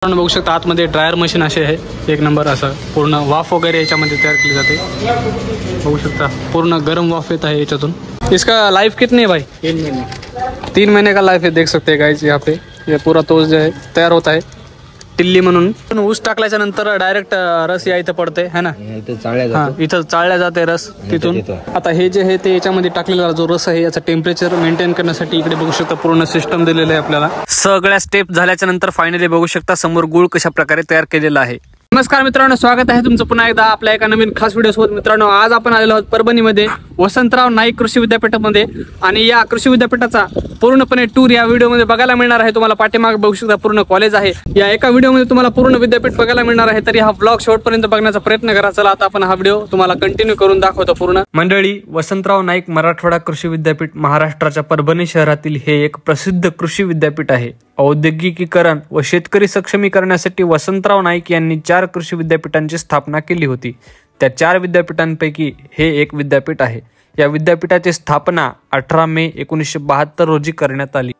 बघू शकता आतमध्ये ड्रायर मशीन असे आहे, एक नंबर असं पूर्ण वाफ वगैरे याच्यामध्ये तयार केली जाते। बघू शकता पूर्ण गरम वाफ येत आहे याच्यातून। इसका लाइफ कितनी है भाई? 3 महीने। 3 महीने का लाइफ है, देख सकते हैं गाइस। यहाँ पे ये पूरा तोस जो है तयार होता है टिल्ली म्हणून। ऊस टाकल्याच्या नंतर डायरेक्ट रस या इथं पडते है ना, इथं चाळल्या जाते रस तिथून। आता हे जे आहे ते याच्यामध्ये टाकलेला जो रस आहे याचं टेम्परेचर मेंटेन करण्यासाठी इकडे बघू शकता पूर्ण सिस्टम दिलेलं आहे आपल्याला। सगळ्या स्टेप झाल्याच्या नंतर फायनली बघू शकता समोर गुळ कशा प्रकारे तयार केलेला आहे। नमस्कार मित्रांनो, स्वागत आहे तुमचं पुन्हा एकदा आपल्या एका नवीन खास व्हिडिओ सोबत। मित्रांनो, आज आपण आलेलो आहोत परभणीमध्ये वसंतराव नाईक कृषी विद्यापीठामध्ये आणि या कृषी विद्यापीठाचा पूर्णपणे टूर या व्हिडिओमध्ये बघायला मिळणार आहे। तुम्हाला पाठीमागे बघू शकता पूर्ण कॉलेज आहे। या एका व्हिडिओमध्ये तुम्हाला पूर्ण विद्यापीठ बघायला मिळणार आहे, तरी हा ब्लॉग शेवटपर्यंत बघण्याचा प्रयत्न करा। चला आता आपण हा व्हिडिओ तुम्हाला कंटिन्यू करून दाखवतो पूर्ण। मंडळी, वसंतराव नाईक मराठवाडा कृषी विद्यापीठ महाराष्ट्राच्या परभणी शहरातील हे एक प्रसिद्ध कृषी विद्यापीठ आहे। औद्योगिकीकरण व शेतकरी सक्षमीकरणासाठी वसंतराव नाईक यांनी 4 कृषी विद्यापीठांची स्थापना केली होती। त्या 4 विद्यापीठांपैकी हे एक विद्यापीठ आहे। या विद्यापीठाची स्थापना 18 मे 1972 रोजी करण्यात आली।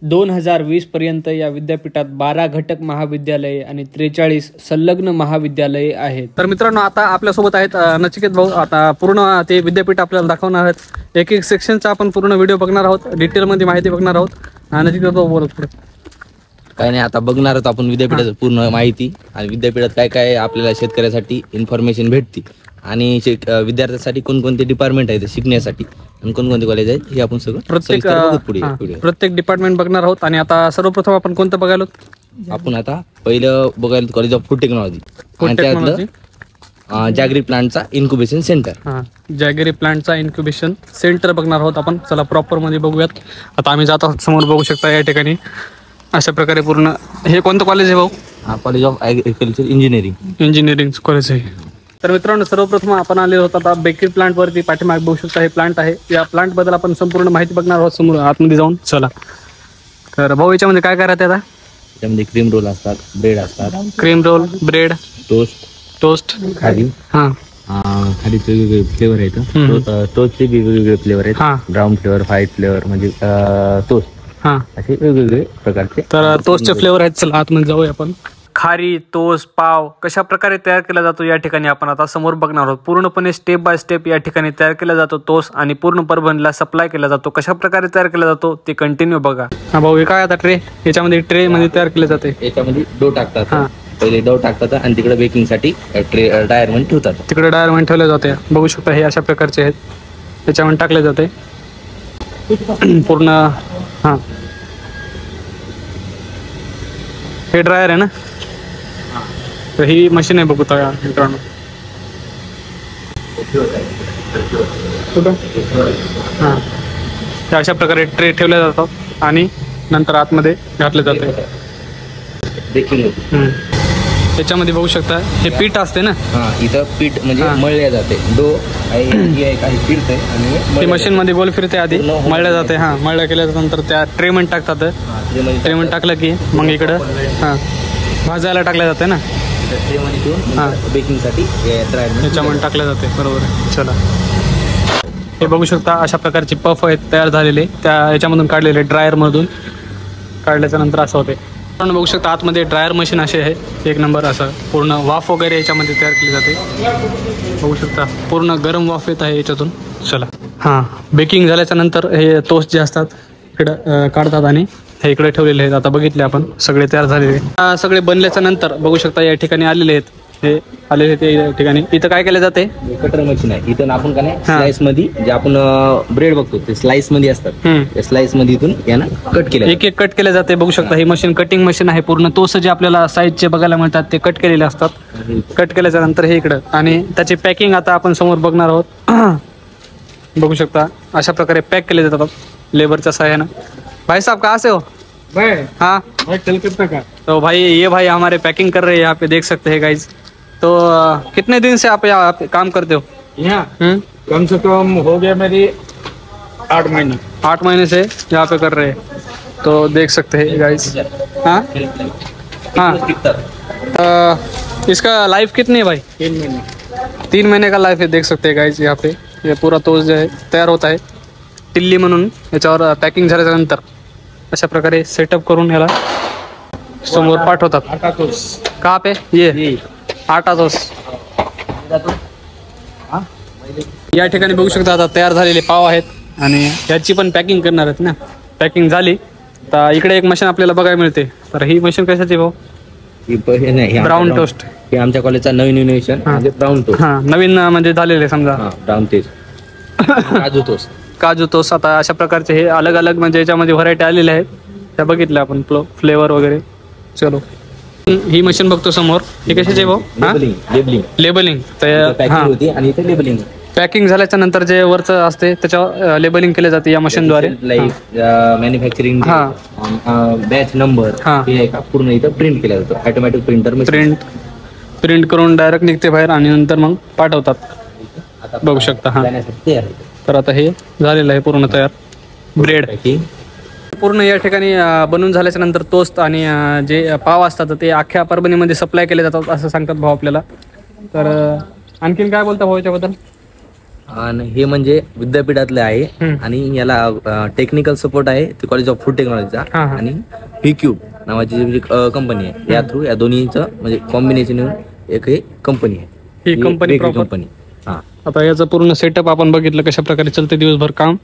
2020 पर्यंत या विद्यापीठात 12 घटक महाविद्यालये आणि 43 संलग्न महाविद्यालये आहेत। तर मित्रांनो, आता आपल्यासोबत आहेत नचिकेत भाऊ। आता पूर्ण ते विद्यापीठ आपल्याला दाखवणार आहेत। एक एक सेक्शनचा आपण पूर्ण व्हिडिओ बघणार आहोत, डिटेलमध्ये माहिती बघणार आहोत। नचिकेत भाऊ बोलत पुढे। काय नाही, आता बघणार आहोत आपण विद्यापीठाची पूर्ण माहिती आणि विद्यापीठात काय काय आपल्याला शेतकऱ्यासाठी इन्फॉर्मेशन भेटते आणि विद्यार्थ्यांसाठी कोणकोणते डिपार्टमेंट आहेत शिकण्यासाठी आणि कोणकोणते कॉलेज आहेत हे आपण सगळं प्रत्येक डिपार्टमेंट बघणार आहोत। आणि आता सर्वप्रथम आपण कोणतं बघायला? आपण आता पहिलं बघायला कॉलेज ऑफ फूड टेक्नॉलॉजी आणि त्यातलं जॅगरी प्लांटचा इन्क्युबेशन सेंटर। जॅगरी प्लांटचा इन्क्युबेशन सेंटर बघणार आहोत आपण। चला प्रॉपर मध्ये बघूयात। आता आम्ही जात आहोत, समोर बघू शकता या ठिकाणी अशा प्रकारे पूर्ण। हे कोणतं कॉलेज आहे भाऊ? College of agriculture engineering college आहे। तर मित्रांनो, सर्वप्रथम आपण आले होतो आता बेकरी प्लांट वरती। पाठीमागे बघू शकता हे प्लांट आहे। या प्लांट बद्दल आपण संपूर्ण माहिती बघणार आहोत समोर आतमध्ये जाऊन। चला तर भाऊ, याच्यामध्ये काय काय राहते? आता त्यामध्ये क्रीम रोल असतात, ब्रेड असतात, क्रीम रोल, ब्रेड, टोस्ट खारी। खारीचे वेगवेगळे फ्लेवर आहेत, टोस्टचे वेगवेगळे फ्लेवर आहेत, ब्राऊन फ्लेवर, व्हाईट फ्लेवर, म्हणजे टोस्ट असे वेगवेगळे प्रकारचे। तर टोस्टचे फ्लेवर आहेत। चला आतमध्ये जाऊया आपण। खारी, टोस्ट, पाव कशा प्रकारे तयार केला जातो या ठिकाणी आपण आता समोर बघणार आहोत। पूर्णपणे स्टेप बाय स्टेप या ठिकाणी तयार केला जातो टोस्ट आणि पूर्ण परभणीला सप्लाय केला जातो। कशा प्रकारे तयार केला जातो ते कंटिन्यू बघा। हा भाऊ, हे काय आता ट्रे? याच्यामध्ये ट्रे मध्ये तयार केले जाते। याच्यामध्ये डो टाकतात, पहिले डो टाकतात आणि तिकडे बेकिंग साठी ट्रे डायर मध्ये ठेवतात। तिकडे डायर मध्ये ठेवले जाते। बघू शकता हे अशा प्रकारचे आहेत, त्याच्यामध्ये टाकले जाते पूर्ण। हे ड्रायर आहे ना, तर ही मशीन आहे बघू मित्रांनो। अशा प्रकारे ट्रे ठेवले जातात आणि नंतर आतमध्ये घातले जाते। त्याच्यामध्ये बघू शकता हे पीठ असते ना, इथं पीठ म्हणजे मळल्या जाते। डो काही फिरते आणि मशीन मध्ये गोल फिरते, आधी मळल्या जाते। मळल्या केल्याच्या नंतर त्या ट्रे मध्ये टाकतात। ट्रे मध्ये टाकलं की मग इकडं भाजायला टाकल्या जाते ना, बेकिंग साठी याच्यामध्ये टाकले जाते। बरोबर आहे। चला हे बघू शकता अशा प्रकारचे पफ आहेत तयार झालेले, त्या याच्यामधून काढलेले, ड्रायर मधून काढल्याच्या नंतर असं होते। आपण बघू शकता आतमध्ये ड्रायर मशीन असे आहे, एक नंबर असं पूर्ण वाफ वगैरे याच्यामध्ये तयार केली जाते। बघू शकता पूर्ण गरम वाफ येत आहे याच्यातून। चला बेकिंग झाल्याच्या नंतर हे टोस्ट जे असतात इकडं काढतात आणि हे इकडे ठेवलेले आहेत। आता बघितले आपण सगळे तयार झालेले, सगळे बनल्याच्या नंतर बघू शकता या ठिकाणी आलेले आहेत। हे आलेले ते या ठिकाणी इथं काय केलं जाते? कटर मशीन आहे। इथं आपण का नाही स्लाइस मध्ये जे आपण ब्रेड बघतो ते स्लाइस मध्ये असतात, त्या स्लाइस मध्ये इथून यानं कट केलं, एक एक कट केले जाते। बघू शकता ही मशीन कटिंग मशीन आहे पूर्ण। तोस जे आपल्याला साईजचे बघायला मिळतात ते कट केलेले असतात। कट केल्याच्या नंतर हे इकडं आणि त्याची पॅकिंग आता आपण समोर बघणार आहोत। बघू शकता अशा प्रकारे पॅक केले जातात लेबरच्या सहाय्यानं। भाई साहब कहाँ से हो? हाँ भाई कलकत्ता का। तो भाई ये भाई हमारे पैकिंग कर रहे हैं यहाँ पे, देख सकते हैं गाइज। तो कितने दिन से आप यहाँ काम करते हो? यहाँ कम से कम हो गया मेरी 8 महीने। 8 महीने से यहाँ पे कर रहे हैं, तो देख सकते हैं गाइज। इसका लाइफ कितनी है भाई? 3 महीने। 3 महीने का लाइफ है, देख सकते हैं गाइस यहाँ पे। ये पूरा तोस जो है तयार होत आहे टिल्ली म्हणून। याच्यावर पॅकिंग झाल्यानंतर अशा प्रकारे सेटअप करून याला समोर पाठवतात। आटा तोस कहाँ पे ये आटा तोस। या ठिकाणी बघू शकता आता तयार झालेले पाव आहेत आणि याची पण पॅकिंग करणार आहेत ना। पॅकिंग झाली तर इकडे एक मशीन आपल्याला बघायला मिळते। तर ही मशीन कशाची भाऊ? Brown toast. हे आमच्या कॉलेजचा नवीन इनोव्हेशन म्हणजे ब्राऊन टोस्ट। हां नवीन म्हणजे झालेले समजा ब्राऊन टोस्ट, काजू टोस्ट, काजू टोस्ट। आता अशा प्रकारचे हे अलग अलग म्हणजे याच्यामध्ये व्हरायटी आलेल्या आहेत त्या बघितल्या आपण फ्लेवर वगैरे। चलो ही मशीन बघतो समोर, हे कशाचे भाऊ? लेबलिंग पॅकिंग होती आणि इथे लेबलिंग। पॅकिंग झाल्याच्या नंतर जे वरचं असते त्याच्यावर लेबलिंग केले जाते या मशीनद्वारे। मॅन्युफॅक्चरिंग बॅच नंबर हे का पूर्ण इथं प्रिंट केलं जातं ऑटोमॅटिक प्रिंटर। प्रिंट करून डायरेक्ट निघते बाहेर आणि नंतर मग पाठवतात बघू शकता। हां तर आता हे झालेलं आहे पूर्ण तयार ब्रेड पॅकिंग पूर्ण या ठिकाणी बनवून झाल्याच्या नंतर टोस्ट आणि जे पाव असतात ते अख्ख्या परभणीमध्ये सप्लाय केले जातात असं सांगतात भाऊ आपल्याला। तर आणखीन काय बोलता भाऊ याच्याबद्दल? आणि हे म्हणजे विद्यापीठातले आहे आणि याला टेक्निकल सपोर्ट आहे ते कॉलेज ऑफ फूड टेक्नॉलॉजीचा आणि व्हीक्यूब नावाची जी कंपनी आहे या थ्रू या दोन्हीचं म्हणजे कॉम्बिनेशन येऊन एक हे कंपनी आहे ही कंपनी कंपनी। हा आता याचं पूर्ण सेटअप आपण बघितलं कशा प्रकारे चलते दिवसभर काम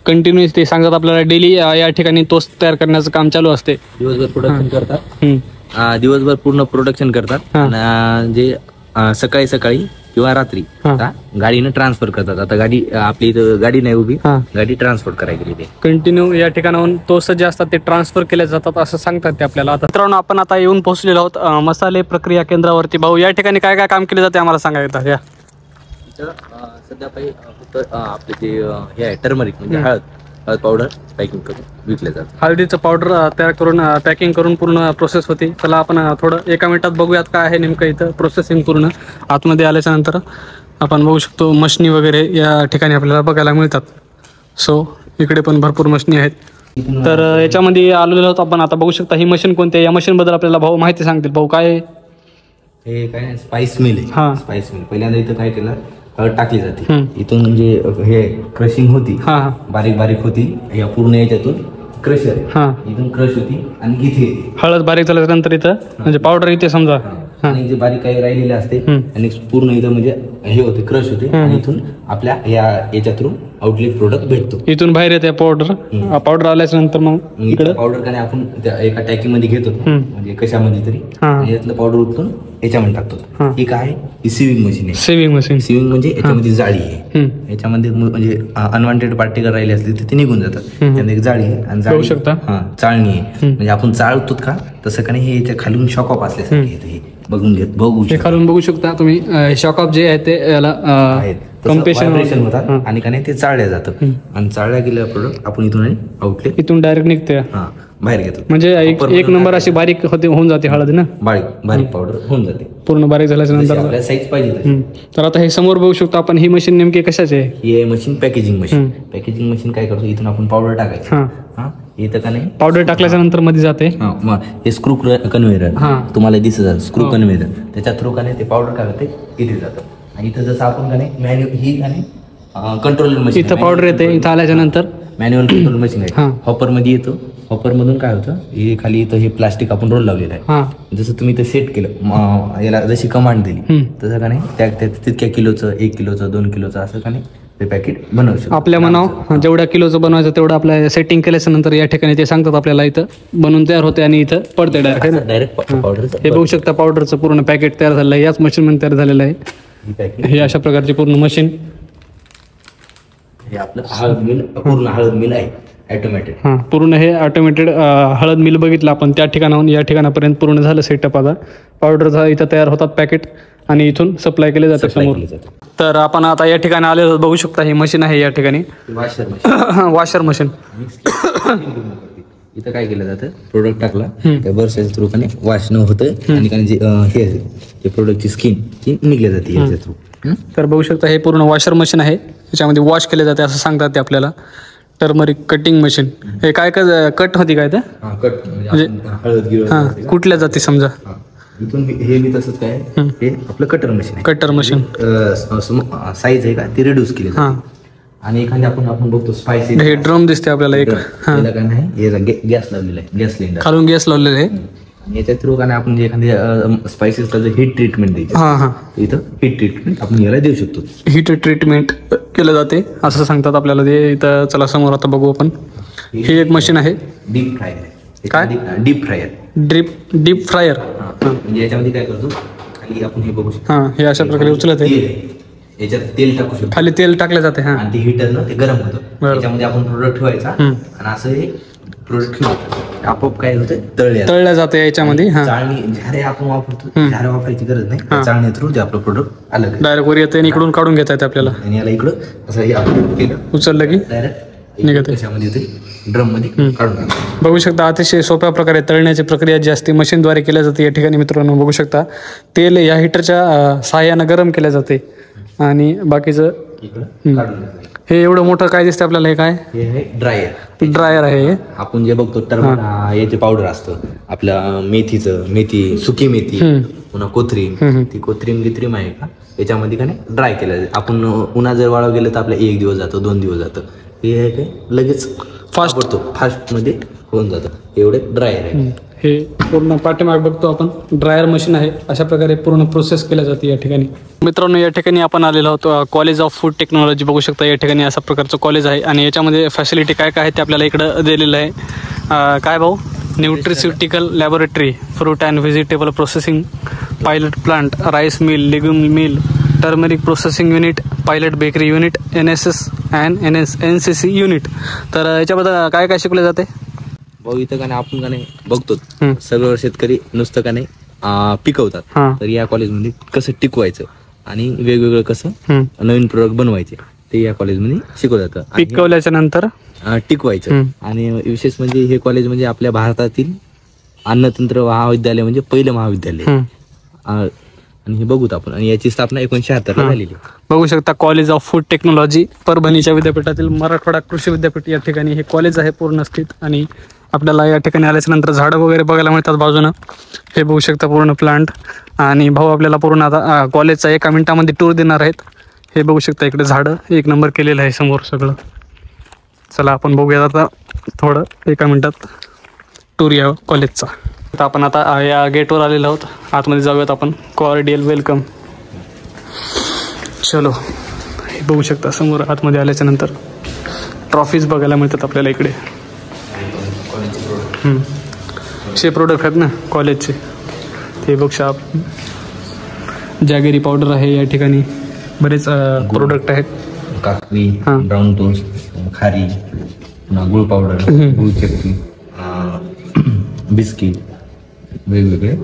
कंटिन्युअस। ते सांगतात आपल्याला डेली या ठिकाणी टोस्ट तयार करण्याचं काम चालू असते। दिवसभर प्रोडक्शन करतात, दिवसभर पूर्ण प्रोडक्शन करतात आणि जे सकाळी सकाळी किंवा रात्री गाडीनं ट्रान्सफर करतात। आता गाडी आपली इथं गाडी नाही उभी, गाडी ट्रान्सपोर्ट करायला गेली कंटिन्यू या ठिकाणाहून टोस्ट जे असतात ते ट्रान्सफर केले जातात असं सांगतात ते आपल्याला। आता मित्रांनो आपण आता येऊन पोहोचलेलो आहोत मसाले प्रक्रिया केंद्रावरती। भाऊ या ठिकाणी काय काय काम केले जाते आम्हाला सांगायचं या। सध्या आपले जे हे आहे टर्मरिक म्हणजे हळद पावडर पॅकिंग करून विकले जातात। हळदीचं पावडर तयार करून पॅकिंग करून पूर्ण प्रोसेस होती। चला आपण थोडं एका मिनिटात बघूयात काय आहे नेमकं इथं प्रोसेसिंग पूर्ण। आतमध्ये आल्याच्या नंतर आपण बघू शकतो मशनी वगैरे या ठिकाणी आपल्याला बघायला मिळतात। सो इकडे पण भरपूर मशनी आहेत। तर याच्यामध्ये आलेलो आहोत आपण। आता बघू शकता ही मशीन कोणती आहे, या मशीन बद्दल आपल्याला भाऊ माहिती सांगतील। भाऊ काय हे काय स्पाइस मिल आहे। स्पाइस मिल पहिल्यांदा इथं काय केलं हळद टाकली जाते, इथून म्हणजे हे क्रशिंग होती, बारीक बारीक होती या पूर्ण याच्यातून क्रशर इथून क्रश होती आणि इथे हळद बारीक झाल्यानंतर इथं म्हणजे पावडर इथे समजा आणि जे बारीक काही राहिलेले असते आणि पूर्ण इथं म्हणजे हे होते क्रश होते आणि इथून आपल्या याच्या थ्रू आउटलेट प्रोडक्ट भेटतो। इथून बाहेर येते पावडर आल्याच्या नंतर मग इकडे पावडर काय आपण एका टॅकी मध्ये घेतो म्हणजे कशामध्ये तरी यातलं पावडर उचलून याच्यामध्ये टाकतो। ही काय ही सिविंग मशीन आहे। सिविंग म्हणजे याच्यामध्ये जाळी आहे, याच्यामध्ये म्हणजे अनवॉन्टेड पार्टिकल राहिले असले तर ते निघून जातात। त्यामध्ये एक जाळी आहे आणि चाळणी आहे म्हणजे आपण चाळतो का तसं का नाही हे याच्या खालून शॉकअप असल्यासारखे खालून बघू शकता तुम्ही शॉकअप जे आहे ते याला कॉम्प्रेशन होतात आणि का नाही ते चाळल्या जातं आणि चाळल्या गेल्या प्रोडक्ट आपण इथून आउटलेट इथून डायरेक्ट निघते बाहेर घेतो म्हणजे एक नंबर अशी बारीक होऊन जाते हळद ना बारीक पावडर होऊन जाते पूर्ण बारीक झाल्याच्या नंतर साईज पाहिजे। तर आता हे समोर बघू शकतो आपण ही मशीन नेमकी कशाची आहे? ही मशीन पॅकेजिंग मशीन काय करतो इथून आपण पावडर टाकायचं इथं का नाही पावडर टाकल्याच्या नंतर मध्ये जाते हे स्क्रू कन्व्हेयर तुम्हाला दिसत स्क्रू कन्व्हेयर त्याच्या थ्रू का नाही ते पावडर काय होते इथे जातं आणि इथं जसं आपण का नाही ही का नाही कंट्रोलर मशीन इथं पावडर येते इथं आल्याच्या नंतर मॅन्युअल कंट्रोल मशीन आहे हॉपर मध्ये येतो। हॉपर मधून काय होतं हे खाली इथं हे प्लास्टिक आपण रोल लावलेलं आहे जसं तुम्ही इथं सेट केलं याला जशी कमांड दिली तसं का नाही त्या तितक्या किलोचं 1 किलोचं 2 किलोचं असं का नाही ते पॅकेट बनवू शकतो आपल्या मनाव जेवढ्या किलोचं बनवायचं तेवढं आपल्या सेटिंग केल्याच्या नंतर या ठिकाणी ते सांगतात आपल्याला इथं बनवून तयार होते आणि इथं पडते डायरेक्ट पावडर। हे बघू शकता पावडरचं पूर्ण पॅकेट तयार झालेलं आहे याच मशीन मध्ये तयार झालेलं आहे। हे अशा प्रकारची पूर्ण मशीन हे आपलं पूर्ण हळद मिल आहे ऑटोमॅटिक। पूर्ण हे ऑटोमॅटेड हळद मिल बघितलं आपण त्या ठिकाणाहून या ठिकाणापर्यंत पूर्ण झालं सेटअप। आता पावडर इथं तयार होतात पॅकेट आणि इथं सप्लाय केले जाते समोर। तर आपण आता या ठिकाणी आलेलो बघू शकता ही मशीन आहे या ठिकाणी वॉशर मशीन। इथं काय केलं जातं प्रोडक्ट टाकला त्या बर्साच्या थ्रू काने वॉश न होतं आणि जे हे प्रोडक्टची स्किन ती निघली जाते याच्या थ्रू। तर बघू शकता हे पूर्ण वॉशर मशीन आहे याच्यामध्ये वॉश केले जाते असं सांगतात ते आपल्याला। टर्मरिक कटिंग मशीन हे काय कट होती काय ते कट म्हणजे हळद कुठल्या जाती समजा इथून हे बी तसंच काय हे आपलं कटर मशीन आहे. कटर मशीन साईज आहे का ती रिड्यूस केली जाते. आणि एखादी आपण बघतो स्पायसी हे ड्रम दिसते आपल्याला एक याला काय नाही गॅस लावलेला आहे, गॅस सिलेंडर खालून गॅस लावलेला आहे. आणि याच्या थ्रू का आपण जे एखाद्या स्पायसेसला जर हीट ट्रीटमेंट द्यायची इथं हीट ट्रीटमेंट आपण याला देऊ शकतो. हीट ट्रीटमेंट केलं जाते असं सांगतात आपल्याला ते इथं. चला समोर आता बघू आपण. ही एक मशीन आहे डीप फ्रायर. काय डीप फ्रायर? Deep fryer. म्हणजे याच्यामध्ये काय करतो खाली आपण हे बघू शकतो. हे अशा प्रकारे उचलत आहे. याच्यात तेल टाकू शकतो, खाली तेल टाकले जाते. आणि ते हिटरनं ते गरम होतं. याच्यामध्ये आपण प्रोडक्ट ठेवायचा आणि असं हे प्रोडक्ट ठेवतो आपोआप काय होतं तळल्या जाते याच्यामध्ये. चाळणी झारे आपण वापरतो, झारे वापरायची गरज नाही. चाळणी थ्रू जे आपलं प्रोडक्ट आलं डायरेक्ट वर येते आणि इकडून काढून घेता येते आपल्याला. आणि याला इकडं असं हे आपण केलं उचललं की डायरेक्ट निघत त्याच्यामध्ये येते ड्रम मध्ये काढून. बघू शकता अतिशय सोप्या प्रकारे तळण्याची प्रक्रिया जी असते मशीनद्वारे केल्या जाते या ठिकाणी मित्रांनो. बघू शकता तेल या हिटरच्या सहाय्यानं गरम केल्या जाते. आणि बाकीचं हे एवढं मोठं काय दिसतं आपल्याला? हे काय? हे आहे ड्रायर आहे. आपण जे बघतो टर्मन याचे पावडर असतं आपल्या मेथी, सुकी मेथी, पुन्हा कोथरीम. ती कोथरीम आहे का याच्यामध्ये का नाही ड्राय केलं जाते. आपण उन्हा जर वाळव गेलं तर आपल्या 1 दिवस जातो, 2 दिवस जातं. हे आहे काय लगेच फास्ट मध्ये होऊन जातं. एवढे ड्रायर आहे. हे पूर्ण पाठीमाग बघतो आपण ड्रायर मशीन आहे. अशा प्रकारे पूर्ण प्रोसेस केल्या जाते या ठिकाणी. मित्रांनो या ठिकाणी आपण आलेलो आहोत कॉलेज ऑफ फूड टेक्नॉलॉजी. बघू शकता या ठिकाणी अशा प्रकारचं कॉलेज आहे. आणि याच्यामध्ये फॅसिलिटी काय काय आहे ते आपल्याला इकडं दिलेलं आहे. काय भाऊ? Nutraceutical laboratory, fruit and vegetable processing, pilot plant, rice mill, legume mill, turmeric processing unit, pilot bakery unit, NSS and NCC unit. तर याच्याबद्दल काय काय शिकवले जाते भाऊ? इथं का नाही आपण का नाही बघतो सगळं शेतकरी नुसतं का नाही पिकवतात. तर या कॉलेजमध्ये कसं टिकवायचं आणि वेगवेगळं कसं नवीन प्रोडक्ट बनवायचे ते या कॉलेजमध्ये शिकवलं जातं. पिकवल्याच्या नंतर टिकवायचं. आणि विशेष म्हणजे हे कॉलेज म्हणजे आपल्या भारतातील अन्नतंत्र महाविद्यालय म्हणजे पहिलं महाविद्यालय. आणि हे बघूत आपण. आणि याची स्थापना 1976 ला झालेली. बघू शकता कॉलेज ऑफ फूड टेक्नॉलॉजी परभणीच्या विद्यापीठातील मराठवाडा कृषी विद्यापीठ या ठिकाणी हे कॉलेज आहे पूर्ण स्थित. आणि आपल्याला या ठिकाणी आल्याच्या नंतर झाडं वगैरे बघायला मिळतात बाजूनं. हे बघू शकता पूर्ण प्लांट. आणि भाऊ आपल्याला पूर्ण आता कॉलेजचा 1 मिनिटामध्ये टूर देणार आहेत. हे बघू शकता इकडे झाडं 1 नंबर केलेलं आहे समोर सगळं. चला आपण बघूया आता थोडं 1 मिनिटात टूर या कॉलेजचा. आता आपण आता या गेटवर आलेलो आहोत. आतमध्ये जाऊयात आपण. Cordial welcome. चलो हे बघू शकता समोर आतमध्ये आल्याच्या नंतर ट्रॉफीज बघायला मिळतात आपल्याला इकडे. हे प्रोडक्ट आहेत ना कॉलेजचे. ते बघा जॅगेरी पावडर आहे या ठिकाणी. बरेच प्रोडक्ट आहेत. काकवी, ब्राऊन टोस्ट, खारी, गुळ पावडर, गुळ चक्की, बिस्किट, वेगवेगळे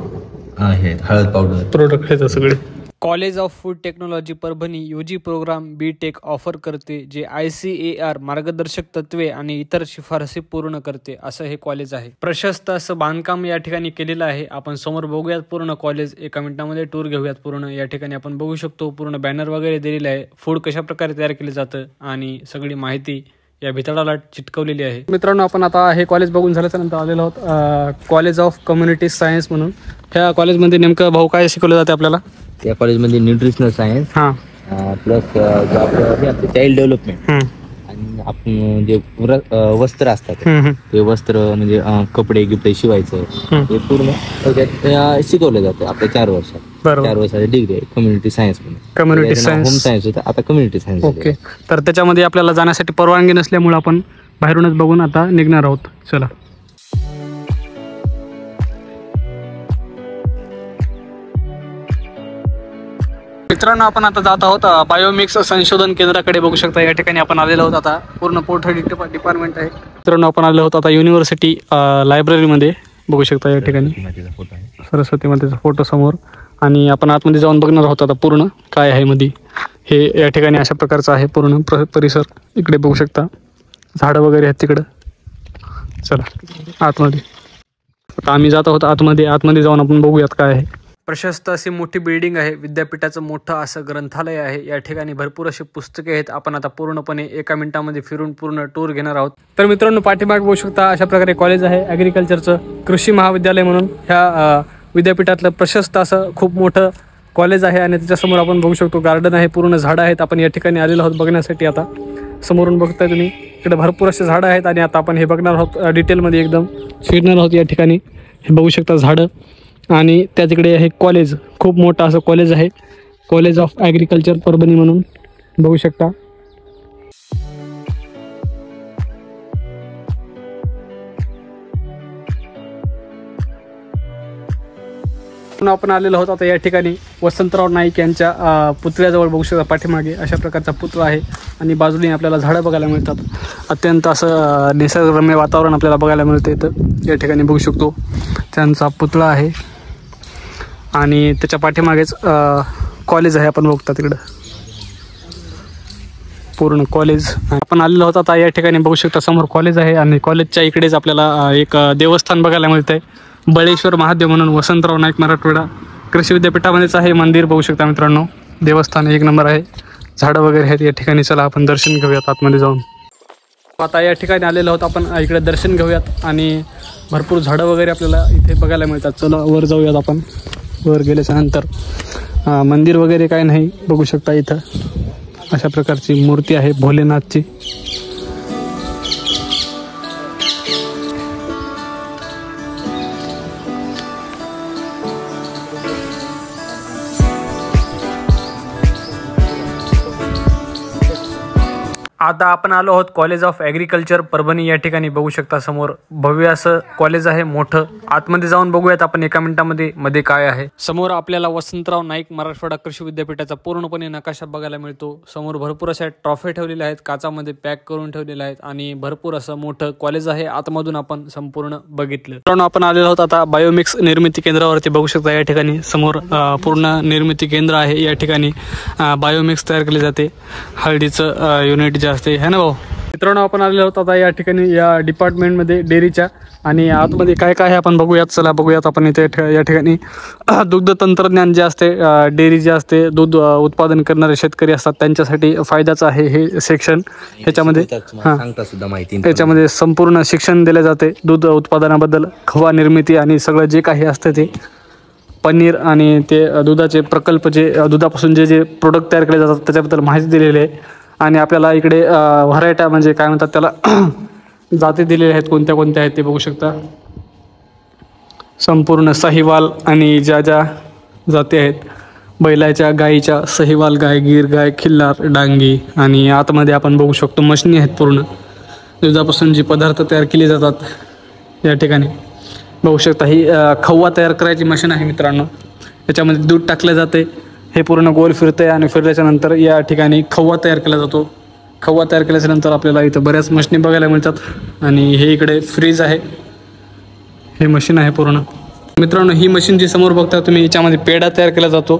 आहेत, हळद पावडर प्रोडक्ट आहेत सगळे. College of food technology Parbhani UG programme BTech offer करते, जे ICAR मार्गदर्शक तत्वे आणि इतर शिफारसी पूर्ण करते असं हे कॉलेज आहे. प्रशस्त असं बांधकाम या ठिकाणी केलेलं आहे. आपण समोर बघूयात पूर्ण कॉलेज. 1 मिनिटामध्ये टूर घेऊयात पूर्ण. या ठिकाणी आपण बघू शकतो पूर्ण बॅनर वगैरे दिलेले आहे. फूड कशा प्रकारे तयार केले जातं आणि सगळी माहिती या भितडाला चिटकवलेली आहे. मित्रांनो आपण आता हे कॉलेज बघून झाल्याच्या नंतर आलेलो आहोत कॉलेज ऑफ कम्युनिटी सायन्स म्हणून. ह्या कॉलेजमध्ये नेमकं भाऊ काय शिकवलं जाते आपल्याला? या कॉलेजमध्ये nutritional science plus child development आणि आपण जे वस्त्र असतात ते वस्त्र म्हणजे कपडे गिपडे शिवायचं हे पूर्ण त्याच्यात शिकवलं जातं आपल्या 4 वर्षात. 4 वर्षाची डिग्री आहे कम्युनिटी सायन्स म्हणून. कम्युनिटी सायन्स, होम सायन्स होतं आता कम्युनिटी सायन्स. ओके. तर त्याच्यामध्ये आपल्याला जाण्यासाठी परवानगी नसल्यामुळे आपण बाहेरूनच बघून आता निघणार आहोत. चला. मित्रांनो आपण आता जात आहोत बायोमिक्स संशोधन केंद्राकडे. बघू शकता या ठिकाणी आपण आलेलो आहोत. आता पूर्ण पोर्ट्रेट डिपार्टमेंट आहे. मित्रांनो आपण आलेलो आहोत आता युनिव्हर्सिटी लायब्ररीमध्ये. बघू शकता या ठिकाणी सरस्वती मातेचा फोटो समोर. आणि आपण आतमध्ये जाऊन बघणार आहोत आता पूर्ण काय आहे मध्ये. हे या ठिकाणी अशा प्रकारचं आहे पूर्ण परिसर. इकडे बघू शकता झाडं वगैरे आहेत तिकडं. चला आतमध्ये आता आम्ही जात आहोत आतमध्ये जाऊन आपण बघूयात काय आहे. प्रशस्त अशी मोठी बिल्डिंग आहे. विद्यापीठाचं मोठं असं ग्रंथालय आहे. या ठिकाणी भरपूर अशी पुस्तके आहेत. आपण आता पूर्णपणे 1 मिनिटामध्ये फिरून पूर्ण टूर घेणार आहोत. तर मित्रांनो पाठीमागे बघू शकता अशा प्रकारे कॉलेज आहे ॲग्रिकल्चरचं, कृषी महाविद्यालय म्हणून. ह्या विद्यापीठातलं प्रशस्त असं खूप मोठं कॉलेज आहे आणि त्याच्यासमोर आपण बघू शकतो गार्डन आहे, पूर्ण झाडं आहेत. आपण या ठिकाणी आलेलो आहोत बघण्यासाठी. आता समोरून बघताय तुम्ही इकडे भरपूर असे झाडं आहेत आणि आता आपण हे बघणार आहोत डिटेलमध्ये एकदम फिरणार आहोत या ठिकाणी. हे बघू शकता झाडं आणि त्या तिकडे हे कॉलेज, खूप मोठं असं कॉलेज आहे, कॉलेज ऑफ ॲग्रिकल्चर परभणी म्हणून बघू शकता. आपण आलेलो आहोत आता या ठिकाणी वसंतराव नाईक यांच्या पुतळ्याजवळ. बघू शकता पाठीमागे अशा प्रकारचा पुतळा आहे आणि बाजूने आपल्याला झाडं बघायला मिळतात. अत्यंत असं निसर्गरम्य वातावरण आपल्याला बघायला मिळतं इथं या ठिकाणी. बघू शकतो त्यांचा पुतळा आहे आणि त्याच्या पाठीमागेच कॉलेज आहे. आपण बघता तिकडं पूर्ण कॉलेज. आपण आलेलो आहोत आता या ठिकाणी. बघू शकता समोर कॉलेज आहे आणि कॉलेजच्या इकडेच आपल्याला एक देवस्थान बघायला मिळतं आहे, बळेश्वर महादेव म्हणून. वसंतराव नाईक मराठवाडा कृषी विद्यापीठामध्येच आहे मंदिर. बघू शकता मित्रांनो, देवस्थान एक नंबर आहे, झाडं वगैरे आहेत या ठिकाणी. चला आपण दर्शन घेऊयात आतमध्ये जाऊन. आता या ठिकाणी आलेलो आहोत आपण, इकडे दर्शन घेऊयात आणि भरपूर झाडं वगैरे आपल्याला इथे बघायला मिळतात. चला वर जाऊयात आपण. वर गेल्याच्या नंतर मंदिर वगैरे काय नाही. बघू शकता इथं अशा प्रकारची मूर्ती आहे भोलेनाथची. आता आपण आलो आहोत कॉलेज ऑफ ॲग्रिकल्चर परभणी या ठिकाणी. बघू शकता समोर भव्य असं कॉलेज आहे मोठं. आतमध्ये जाऊन बघूयात आपण एका मिनिटामध्ये मध्ये काय आहे. समोर आपल्याला वसंतराव नाईक मराठवाडा कृषी विद्यापीठाचा पूर्णपणे नकाशा बघायला मिळतो. समोर भरपूर अशा ट्रॉफी ठेवलेल्या आहेत, काचामध्ये पॅक करून ठेवलेल्या आहेत आणि भरपूर असं मोठं कॉलेज आहे. आतमधून आपण संपूर्ण बघितलं. मित्रांनो आपण आलेलो आहोत आता बायोमिक्स निर्मिती केंद्रावरती. बघू शकता या ठिकाणी समोर पूर्ण निर्मिती केंद्र आहे. या ठिकाणी बायोमिक्स तयार केले जाते, हळदीचं युनिट जे असते है ना भाऊ. मित्रांनो आपण आलेलो आहोत आता या ठिकाणी या डिपार्टमेंटमध्ये डेअरीच्या आणि आतमध्ये काय काय आहे आपण बघूयात. चला बघूयात आपण इथे या ठिकाणी दुग्ध तंत्रज्ञान जे असते, डेअरी जे असते, दूध उत्पादन करणारे शेतकरी असतात त्यांच्यासाठी फायद्याचं आहे हे सेक्शन. ह्याच्यामध्ये त्याच्यामध्ये संपूर्ण शिक्षण दिले जाते दूध उत्पादनाबद्दल, खवा निर्मिती आणि सगळं जे काही असतं ते, पनीर आणि ते दुधाचे प्रकल्प, जे दुधापासून जे जे प्रोडक्ट तयार केले जातात त्याच्याबद्दल माहिती दिलेली आहे. आणि आपल्याला इकडे व्हरायट्या म्हणजे काय म्हणतात त्याला, जाती दिलेल्या आहेत कोणत्या कोणत्या आहेत ते बघू शकता. संपूर्ण सहीवाल आणि ज्या ज्या जाती आहेत बैलाच्या, गाईच्या, सहीवाल गाय, गीर गाय, खिल्लार, डांगी. आणि आतमध्ये आपण बघू शकतो मशनी आहेत पूर्ण दुधापासून जे पदार्थ तयार केले जातात या ठिकाणी. बघू शकता ही खवा तयार करायची मशीन आहे मित्रांनो. याच्यामध्ये दूध टाकलं जाते, हे पूर्ण गोल फिरतं आहे आणि फिरल्याच्या नंतर या ठिकाणी खवा तयार केला जातो. खवा तयार केल्याच्या नंतर आपल्याला इथं बऱ्याच मशीनी बघायला मिळतात. आणि हे इकडे फ्रीज आहे, हे मशीन आहे पूर्ण. मित्रांनो ही मशीन जी समोर बघता तुम्ही, याच्यामध्ये पेढा तयार केला जातो.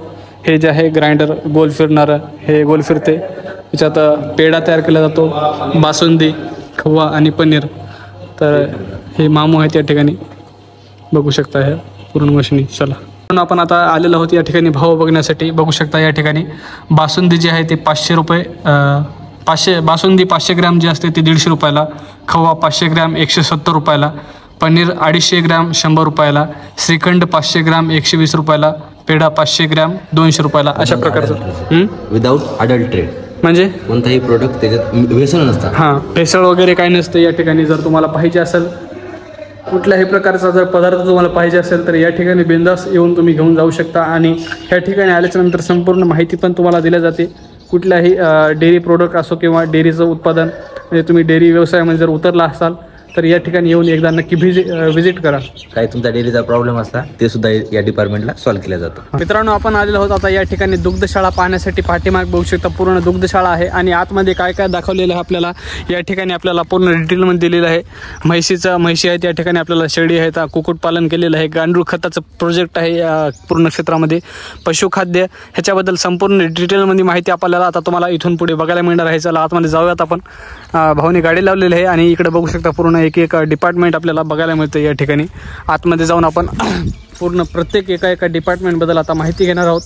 हे जे आहे ग्राइंडर गोल फिरणारं, हे गोल फिरते, याच्यात पेढा तयार केला जातो, बासुंदी, खवा आणि पनीर. तर हे मामू आहेत या ठिकाणी, बघू शकता हे पूर्ण मशीनी. चला आपण आता आलेलो आहोत या ठिकाणी भाव बघण्यासाठी. बघू शकता या ठिकाणी बासुंदी जी आहे ते 500 रुपये, 500 बासुंदी 500 ग्रॅम जी असते ती 150 रुपयाला, खवा 500 ग्रॅम 170 रुपयाला, पनीर 250 ग्रॅम 100 रुपयाला, श्रीखंड 500 ग्रॅम 120 रुपयाला, पेढा 500 ग्रॅम 200 रुपयाला. अशा प्रकारचं विदाऊट अडल्ट्रेट म्हणजे कोणताही प्रोडक्ट त्याच्यात भेसळ नसतात. हां, भेसळ वगैरे काही नसतं या ठिकाणी. जर तुम्हाला पाहिजे असेल कुठल्याही प्रकारचा जर पदार्थ तुम्हाला पाहिजे असेल तर या ठिकाणी बिंदास येऊन तुम्ही घेऊन जाऊ शकता. आणि ह्या ठिकाणी आल्याच्यानंतर संपूर्ण माहिती पण तुम्हाला दिली जाते. कुठल्याही डेअरी प्रोडक्ट असो किंवा डेअरीचं उत्पादन, म्हणजे तुम्ही डेअरी व्यवसायामध्ये जर उतरला असाल तर या ठिकाणी येऊन एकदा नक्की व्हिजिट करा. काही तुमचा डेअरीचा प्रॉब्लेम असला ते सुद्धा या डिपार्टमेंटला सॉल्व्ह केला जातो. मित्रांनो आपण आलेलो आहोत आता या ठिकाणी दुग्धशाळा पाहण्यासाठी. पाठीमाग बघू शकता पूर्ण दुग्धशाळा आहे आणि आतमध्ये काय काय दाखवलेलं आहे आपल्याला या ठिकाणी आपल्याला पूर्ण डिटेलमध्ये दिलेलं आहे. म्हशी आहेत या ठिकाणी, आपल्याला शेळी आहेत, कुक्कुटपालन केलेलं आहे, गांडूळ खताचं प्रोजेक्ट आहे या पूर्ण क्षेत्रामध्ये, पशुखाद्य, ह्याच्याबद्दल संपूर्ण डिटेलमध्ये माहिती आपल्याला आता तुम्हाला इथून पुढे बघायला मिळणार आहे. चला आतमध्ये जाऊयात आपण. भाऊनी गाडी लावलेली आहे आणि इकडे बघू शकता पूर्ण एक डिपार्टमेंट आपल्याला बघायला मिळतं या ठिकाणी. आतमध्ये जाऊन आपण पूर्ण प्रत्येक एका डिपार्टमेंटबद्दल आता माहिती घेणार आहोत,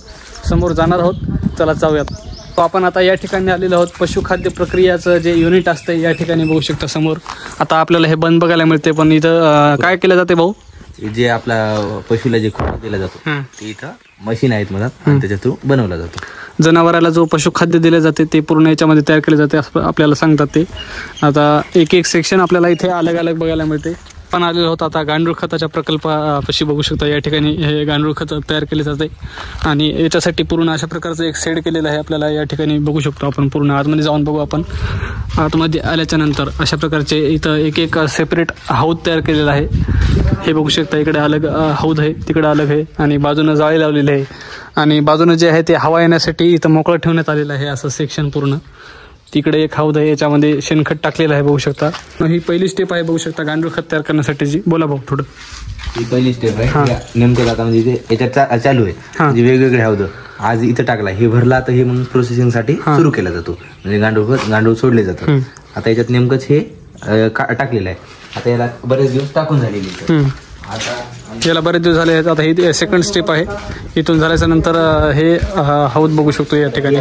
समोर जाणार आहोत. चला जाऊयात. तो आपण आता या ठिकाणी आलेलो आहोत. पशुखाद्य प्रक्रियाचं जे युनिट असतं या ठिकाणी बघू शकता समोर. आता आपल्याला हे बंद बघायला मिळते, पण इथं काय केलं जाते भाऊ? जे आपला पशुला जे खुराक दिला जातो ते इथं मशीन आहेत म्हणत आणि त्याच्या थ्रू बनवला जातो. जनावराला जो पशुखाद्य दिले जाते ते पूर्ण याच्यामध्ये तयार केले जाते असं आपल्याला सांगतात ते. आता एक एक सेक्शन आपल्याला इथे अलग अलग बघायला मिळते. पण आलेलो होता आता गांडूळ खताच्या प्रकल्पापाशी बघू शकता. या ठिकाणी हे गांडूळ खत तयार केले जाते आणि याच्यासाठी पूर्ण अशा प्रकारचं एक शेड केलेलं आहे. आपल्याला या ठिकाणी बघू शकतो आपण. पूर्ण आतमध्ये जाऊन बघू आपण. आतमध्ये आल्याच्या नंतर अशा प्रकारचे इथं एक एक सेपरेट हौद तयार केलेला आहे. हे बघू शकता. इकडे अलग हौद आहे, तिकडे अलग आहे आणि बाजूनं जाळी लावलेली आहे आणि बाजूनं जे आहे ते हवा येण्यासाठी इथं मोकळं ठेवण्यात आलेलं आहे असं सेक्शन पूर्ण. तिकडे एक हौद आहे, याच्यामध्ये शेणखत टाकलेलं आहे बघू शकता. ही पहिली स्टेप आहे बघू शकता गांडूळ खत तयार करण्यासाठीची. बोला भाऊ थोडं. ही पहिली स्टेप आहे. नेमकं आता म्हणजे याच्यात चालू आहे म्हणजे वेगवेगळे हौद. आज इथं टाकला, हे भरला तर हे मग प्रोसेसिंग साठी सुरू केला जातो. म्हणजे गांडूळ सोडले जातात. आता याच्यात नेमकंच हे टाकलेलं आहे. आता याला बरेच दिवस टाकून झालेले. आता याला बरेच दिवस झाले आहेत. आता ही सेकंड स्टेप आहे. इथून झाल्याच्या नंतर हे हौद बघू शकतो या ठिकाणी.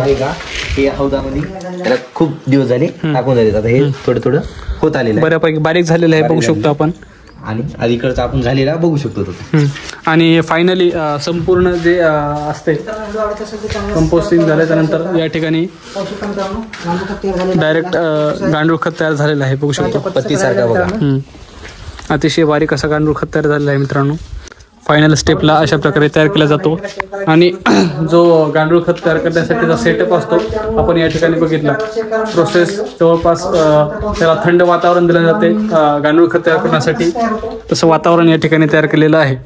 हे हौदामध्ये त्याला खूप दिवस झाले टाकून झाले. आता हे थोडं थोडं होत आलेलं आहे, बऱ्यापैकी बारीक झालेलं आहे बघू शकतो आपण. आणि अलीकडचा आपण झालेला बघू शकतो तो. आणि फायनली संपूर्ण जे असते कंपोस्टिंग झाल्याच्या नंतर या ठिकाणी डायरेक्ट गांडूळ खत तयार झालेलं आहे बघू शकतो. पत्तीसारखा बघा. अतिशय बारीक असा गांडूळ खत तयार झालेला आहे मित्रांनो. फायनल स्टेपला अशा प्रकारे तयार केला जातो आणि जो गांडूळ खत तयार करण्यासाठीचा सेटअप असतो आपण या ठिकाणी बघितला. प्रोसेस जवळपास त्याला थंड वातावरण दिलं जाते गांडूळ खत तयार करण्यासाठी. तसं वातावरण या ठिकाणी तयार केलेलं आहे.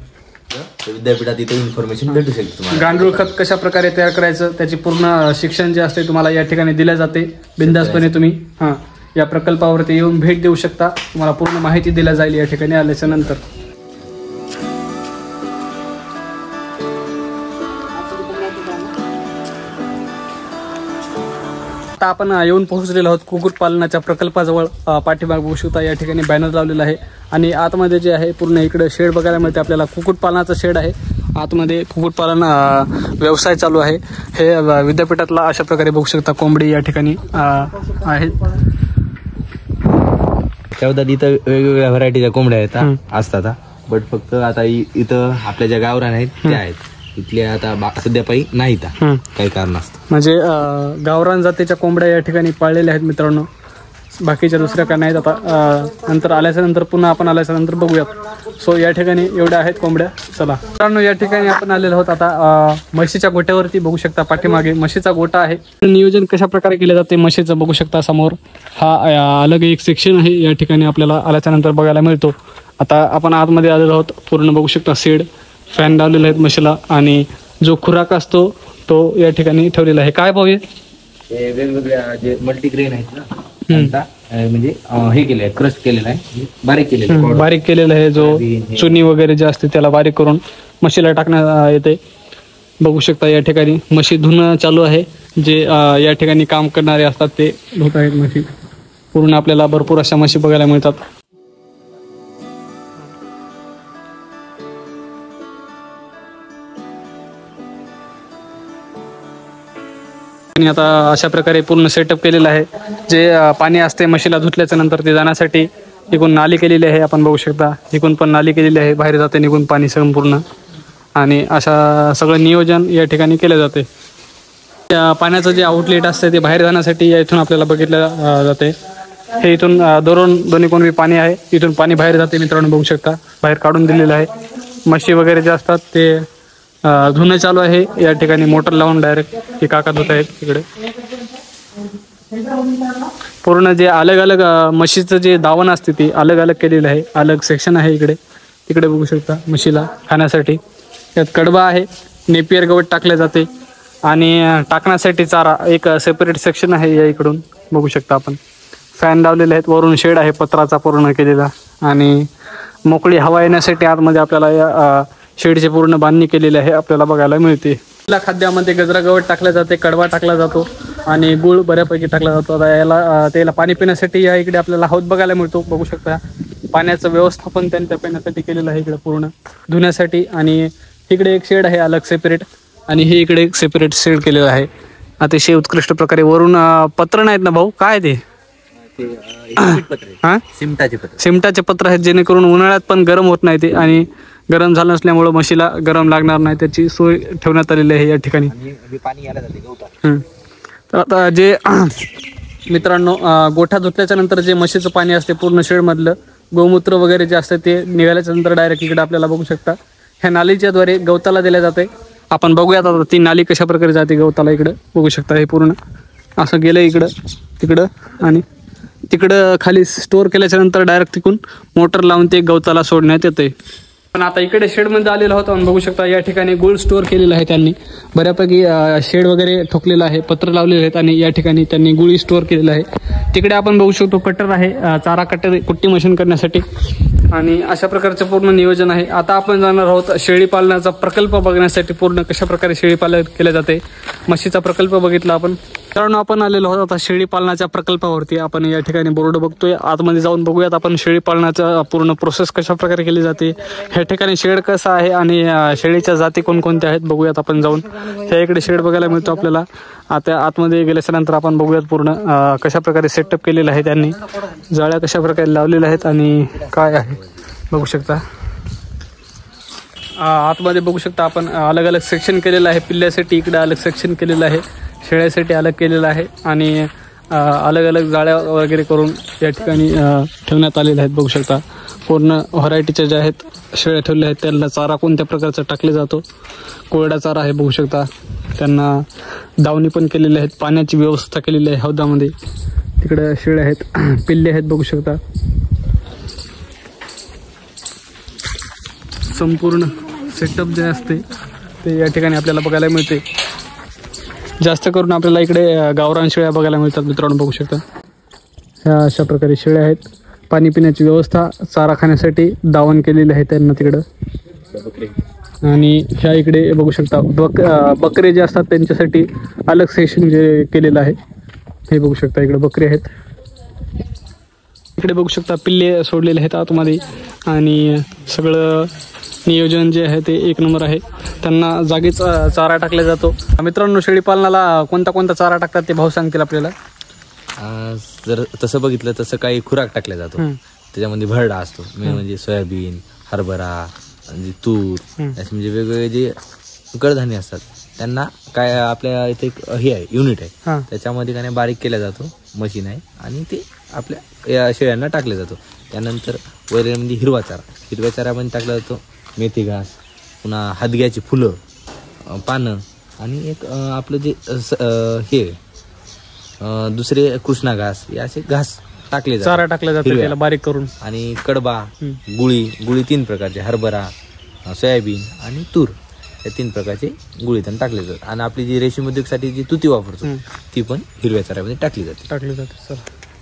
विद्यापीठात इथे इन्फॉर्मेशन भेटू शकते तुम्हाला. गांडूळ खत कशा प्रकारे तयार करायचं त्याची पूर्ण शिक्षण जे असते तुम्हाला या ठिकाणी दिले जाते. बिनधास्तपणे तुम्ही या प्रकल्पावरती येऊन भेट देऊ शकता. तुम्हाला पूर्ण माहिती दिली जाईल या ठिकाणी आल्याच्या नंतर. आता आपण येऊन पोहोचलेलो आहोत कुक्कुटपालनाच्या प्रकल्पाजवळ. पाठीमागे बघू शकता या ठिकाणी बॅनर लावलेला आहे आणि आतमध्ये जे आहे पूर्ण इकडे शेड बघायला मिळते आपल्याला. कुक्कुटपालनाचं शेड आहे. आतमध्ये कुक्कुटपालन व्यवसाय चालू आहे. हे विद्यापीठातला अशा प्रकारे बघू शकता कोंबडी या ठिकाणी आहेत. त्याबद्दल इथं वेगवेगळ्या व्हरायटीच्या कोंबड्या आहेत असतात. बट फक्त आता इथं आपल्या ज्या गावरान आहेत त्या आहेत. इथल्या आता सध्या पायी नाहीत काही कारणास्तव. म्हणजे गावरान जातीच्या कोंबड्या या ठिकाणी पाळलेल्या आहेत मित्रांनो. बाकीच्या दुसऱ्या काय नाहीत. आता नंतर आल्याच्या नंतर पुन्हा आपण आल्याच्या नंतर बघूयात. सो या ठिकाणी एवढ्या आहेत कोंबड्या. चला मित्रांनो या ठिकाणी आपण आलेलो आहोत आता म्हशीच्या गोट्यावरती. बघू शकता पाठीमागे म्हशीचा गोटा आहे. नियोजन कशा प्रकारे केले जाते म्हशीचं बघू शकता समोर. हा अलग एक सेक्शन आहे या ठिकाणी आपल्याला आल्याच्या नंतर बघायला मिळतो. आता आपण आतमध्ये आलेलो आहोत. पूर्ण बघू शकता शेड, फॅन लावलेले आहेत म्हशीला आणि जो खुराक असतो तो या ठिकाणी ठेवलेला आहे. काय पाहूया वेगवेगळ्या जे मल्टीग्रेन आहेत ना म्हणजे हे केलं आहे, क्रश केलेलं आहे, बारीक केलेलं आहे. जो चुनी वगैरे जे असते त्याला बारीक करून म्हशीला टाकण्यात येते. बघू शकता या ठिकाणी म्हशी धुणं चालू आहे. जे या ठिकाणी काम करणारे असतात ते धुत आहेत म्हशी. पूर्ण आपल्याला भरपूर अशा म्हशी बघायला मिळतात. आणि आता अशा प्रकारे पूर्ण सेटअप केलेलं आहे. जे पाणी असते म्हशीला धुतल्याच्या नंतर ते जाण्यासाठी इकडून नाली केलेली आहे. आपण बघू शकता इकडून पण नाली केलेली आहे. बाहेर जाते निघून पाणी संपूर्ण. आणि अशा सगळं नियोजन या ठिकाणी केलं जाते. त्या पाण्याचं जे आउटलेट असते ते बाहेर जाण्यासाठी या इथून आपल्याला बघितलं जाते. हे इथून दोन्ही कोणी पाणी आहे. इथून पाणी बाहेर जाते मित्रांनो बघू शकता. बाहेर काढून दिलेलं आहे. म्हशी वगैरे जे असतात ते धुणं चालू आहे या ठिकाणी. मोटर लावून डायरेक्ट हे काका धुत आहेत तिकडे. पूर्ण जे अलग अलग म्हशीचं जे दावण असते ते अलग अलग केलेलं आहे. अलग सेक्शन आहे इकडे. तिकडे बघू शकता म्हशीला खाण्यासाठी. त्यात कडबा आहे. नेपियर गवत टाकले जाते आणि टाकण्यासाठी चारा एक सेपरेट सेक्शन आहे या इकडून बघू शकता आपण. फॅन लावलेले आहेत. वरून शेड आहे पत्राचा पूर्ण केलेला आणि मोकळी हवा येण्यासाठी आतमध्ये आपल्याला या शेडची पूर्ण बांधणी केलेली आहे आपल्याला बघायला मिळते. खाद्यामध्ये गजरा गवत टाकलं जाते, कडवा टाकला जातो आणि गुळ बऱ्यापैकी टाकला जातो. आता याला त्याला पाणी पिण्यासाठी या इकडे आपल्याला हौद बघायला मिळतो बघू शकता. पाण्याचं व्यवस्थापन त्यांच्या पिण्यासाठी केलेलं आहे इकडे पूर्ण धुण्यासाठी. आणि इकडे एक शेड आहे अलग सेपरेट आणि हे इकडे एक सेपरेट शेड केलेलं आहे अतिशय उत्कृष्ट प्रकारे. वरून पत्र नाहीत ना भाऊ, काय ते सिमटाचे पत्र आहेत जेणेकरून उन्हाळ्यात पण गरम होत नाही ते. आणि गरम झालं नसल्यामुळं म्हशीला गरम लागणार नाही त्याची सोय ठेवण्यात आलेली आहे या ठिकाणी. पाणी यायला जाते गवतात. तर आता जे मित्रांनो गोठा धुतल्याच्या नंतर जे म्हशीचं पाणी असते पूर्ण शेडमधलं गोमूत्र वगैरे जे असतं ते निघाल्याच्या नंतर डायरेक्ट इकडे आपल्याला बघू शकता ह्या नालीच्याद्वारे गवताला दिल्या जाते. आपण बघूयात आता ती नाली कशा प्रकारे जाते गवताला. इकडं बघू शकता हे पूर्ण असं गेलं इकडं तिकडं आणि तिकडं खाली स्टोअर केल्याच्या नंतर डायरेक्ट तिकडून मोटर लावून ते गवताला सोडण्यात येते. पण आता इकडे शेडमध्ये आलेलो होतो आणि बघू शकता या ठिकाणी गुळ स्टोअर केलेलं आहे त्यांनी. बऱ्यापैकी शेड वगैरे ठोकलेलं आहे, पत्र लावलेले आहेत आणि या ठिकाणी त्यांनी गुळी स्टोअर केलेलं आहे. तिकडे आपण बघू शकतो कटर आहे, चारा कटर कुट्टी मशीन करण्यासाठी आणि अशा प्रकारचं पूर्ण नियोजन आहे. आता आपण जाणार आहोत शेळी पालनाचा प्रकल्प बघण्यासाठी. पूर्ण कशा प्रकारे शेळी पालन केले जाते, म्हशीचा प्रकल्प बघितला आपण. कारण आपण आलेलो आहोत आता शेळी पालनाच्या प्रकल्पावरती. आपण या ठिकाणी बोर्ड बघतोय, आतमध्ये जाऊन बघूयात आपण शेळी पालनाचा पूर्ण प्रोसेस कशा प्रकारे केली जाते. ह्या ठिकाणी शेड कसं आहे आणि शेळीच्या जाती कोणकोणत्या आहेत बघूयात आपण जाऊन. ह्या इकडे शेड बघायला मिळतो आपल्याला. आता आतमध्ये गेल्याच्यानंतर आपण बघूयात पूर्ण कशा प्रकारे सेटअप केलेलं आहे त्यांनी, जाळ्या कशा प्रकारे लावलेल्या आहेत आणि काय आहे बघू शकता. आतमध्ये बघू शकता आपण अलग अलग सेक्शन केलेलं आहे. पिल्ल्यासाठी इकडे अलग सेक्शन केलेलं आहे, शेळ्यासाठी अलग केलेलं आहे आणि अलग अलग जाळ्या वगैरे करून या ठिकाणी ठेवण्यात आलेल्या आहेत. बघू शकता पूर्ण व्हरायटीच्या ज्या आहेत शेळ्या ठेवल्या आहेत. त्यांना चारा कोणत्या प्रकारचा टाकला जातो, कोरडा चारा आहे बघू शकता. त्यांना दावणी पण केलेली आहेत, पाण्याची व्यवस्था केलेली आहे हौदामध्ये. तिकडे शेळ्या आहेत, पिल्ले आहेत बघू शकता. संपूर्ण सेटअप जे असते ते या ठिकाणी आपल्याला बघायला मिळते. जास्त करून आपल्याला इकडे गावरान शेळ्या बघायला मिळतात मित्रांनो बघू शकता. ह्या अशा प्रकारे शेळ्या आहेत. पाणी पिण्याची व्यवस्था, चारा खाण्यासाठी दावण केलेली आहे त्यांना तिकडं. आणि ह्या इकडे बघू शकता बकरे जे असतात त्यांच्यासाठी अलग सेक्शन जे केलेलं आहे हे बघू शकता. इकडे बकरे आहेत, इकडे बघू शकता पिल्ले सोडलेले आहेत आतमध्ये आणि सगळं नियोजन जे आहे ते एक नंबर आहे. त्यांना जागीच चारा टाकला जातो. मित्रांनो शेळी पालनाला कोणता कोणता चारा टाकतात ते भाऊ सांगतील आपल्याला. जर तसं बघितलं तसं काही खुराक टाकला जातो, त्याच्यामध्ये भरडा असतो मेन म्हणजे सोयाबीन, हरभरा, म्हणजे तूर, म्हणजे वेगवेगळे जे कडधान्य असतात त्यांना काय आपल्या इथे एक हे आहे युनिट आहे, त्याच्यामध्ये काय बारीक केला जातो, मशीन आहे आणि ते आपल्या या शेळ्यांना टाकलं जातो. त्यानंतर वैरणमध्ये हिरवा चारामध्ये टाकला जातो मेथी घास, पुन्हा हदग्याची फुलं, पानं आणि एक आपलं जे हे दुसरे कृष्णा घास, हे असे घास टाकले चारा टाकला जातो त्याला बारीक करून. आणि कडबा, गुळी 3 प्रकारचे, हरभरा, सोयाबीन आणि तूर या 3 प्रकारचे गुळी त्यांना टाकले जातात. आणि आपली जी रेशीम उद्योगसाठी जी तुती वापरतो ती पण हिरव्या चाऱ्यामध्ये टाकली जाते. सर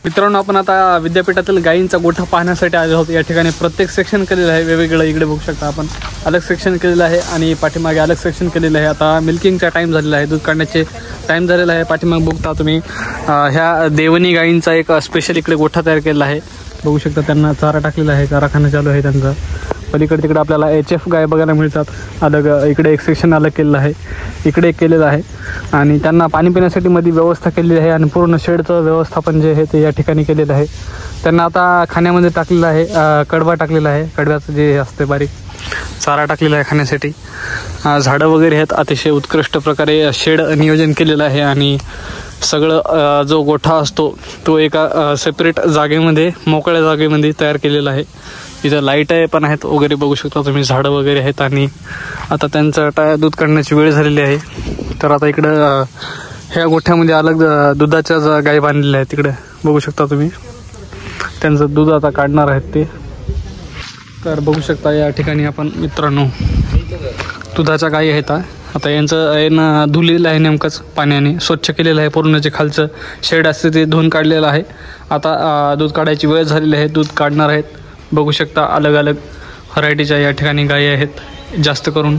मित्रांनो आपण आता विद्यापीठातील गायींचा गोठा पाहण्यासाठी आलो आहोत. या ठिकाणी प्रत्येक सेक्शन केलेलं आहे वेगवेगळं. इकडे बघू शकता आपण अलग सेक्शन केलेलं आहे आणि पाठीमागे अलग सेक्शन केलेलं आहे. आता मिल्किंगचा टाईम झालेला आहे, दूध काढण्याचे टाईम झालेला आहे. पाठीमागे बघता तुम्ही ह्या देवणी गायींचा एक स्पेशल इकडे गोठा तयार केलेला आहे बघू शकता. त्यांना चारा टाकलेला आहे, चारा खाणं चालू आहे त्यांचा. पलीकडे तिकडे आपल्याला HF गाय बघायला मिळतात अलग. इकडे एक सेक्शन अलग केलेलं आहे, इकडे एक केलेलं आहे आणि त्यांना पाणी पिण्यासाठी मध्ये व्यवस्था केलेली आहे आणि पूर्ण शेडचं व्यवस्थापन जे आहे ते या ठिकाणी केलेलं आहे. त्यांना आता खाण्यामध्ये टाकलेलं आहे, कडबा टाकलेला आहे, कडब्याचं जे असते बारीक चारा टाकलेला आहे खाण्यासाठी. झाडं वगैरे आहेत, अतिशय उत्कृष्ट प्रकारे शेड नियोजन केलेलं आहे आणि सगळं जो गोठा असतो तो एका सेपरेट जागेमध्ये, मोकळ्या जागेमध्ये तयार केलेला आहे. इथं लाईट आहे पण आहेत वगैरे बघू शकता तुम्ही, झाडं वगैरे आहेत. आणि आता त्यांचं दूध काढण्याची वेळ झालेली आहे. तर आता इकडं ह्या गोठ्यामध्ये अलग दुधाच्या गाई बांधलेल्या आहेत, तिकडे बघू शकता तुम्ही. त्यांचं दूध आता काढणार आहेत ते. तर बघू शकता या ठिकाणी आपण मित्रांनो दुधाच्या गायी आहेत. आता यांचं धुलेलं आहे नेमकंच पाण्याने, स्वच्छ केलेलं आहे. पूर्ण जे खालचं शेड असते ते धुवून काढलेलं आहे. आता दूध काढायची वेळ झालेली आहे, दूध काढणार आहेत. बघू शकता अलग अलग व्हरायटीच्या या ठिकाणी गायी आहेत, जास्त करून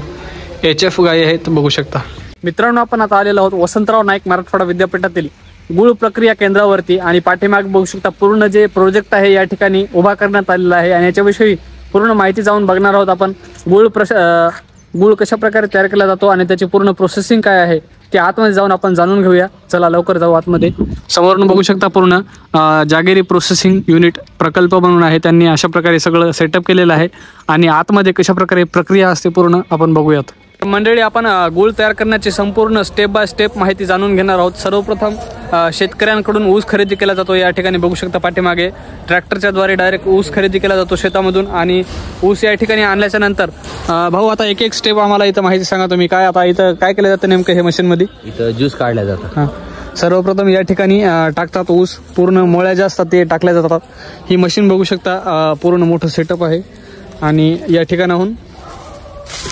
HF गायी आहेत बघू शकता. मित्रांनो आपण आता आलेलो आहोत वसंतराव नाईक मराठवाडा विद्यापीठातील गुळ प्रक्रिया केंद्रावरती आणि पाठीमाग बघू शकता पूर्ण जे प्रोजेक्ट आहे या ठिकाणी उभा करण्यात आलेला आहे आणि याच्याविषयी पूर्ण माहिती जाऊन बघणार आहोत आपण. गुळ कशा प्रकारे तयार केला जातो आणि त्याची पूर्ण प्रोसेसिंग काय आहे ते आतमध्ये जाऊन आपण जाणून घेऊया. चला लवकर जाऊ आतमध्ये. समोरून बघू शकता पूर्ण जागेरी प्रोसेसिंग युनिट प्रकल्प म्हणून आहे. त्यांनी अशा प्रकारे सगळं सेटअप केलेलं आहे आणि आतमध्ये कशा प्रकारे प्रक्रिया असते पूर्ण आपण बघूयात. मंडळी, आपण गूळ तयार करण्याची संपूर्ण स्टेप बाय स्टेप माहिती जाणून घेणार आहोत. सर्वप्रथम शेतकऱ्यांकडून ऊस खरेदी केला जातो. या ठिकाणी बघू शकता पाठीमागे ट्रॅक्टरच्या द्वारे डायरेक्ट ऊस खरेदी केला जातो शेतामधून आणि ऊस या ठिकाणी आणल्याच्या नंतर भाऊ आता एक एक स्टेप आम्हाला इथं माहिती सांगा तुम्ही. काय आता इथं काय केलं जातं नेमकं हे मशीनमध्ये? इथं ज्यूस काढला जातं. हां, सर्वप्रथम या ठिकाणी टाकतात ऊस. पूर्ण मळ्या ज्या असतात ते टाकल्या जातात. ही मशीन बघू शकता पूर्ण मोठं सेटअप आहे आणि या ठिकाणाहून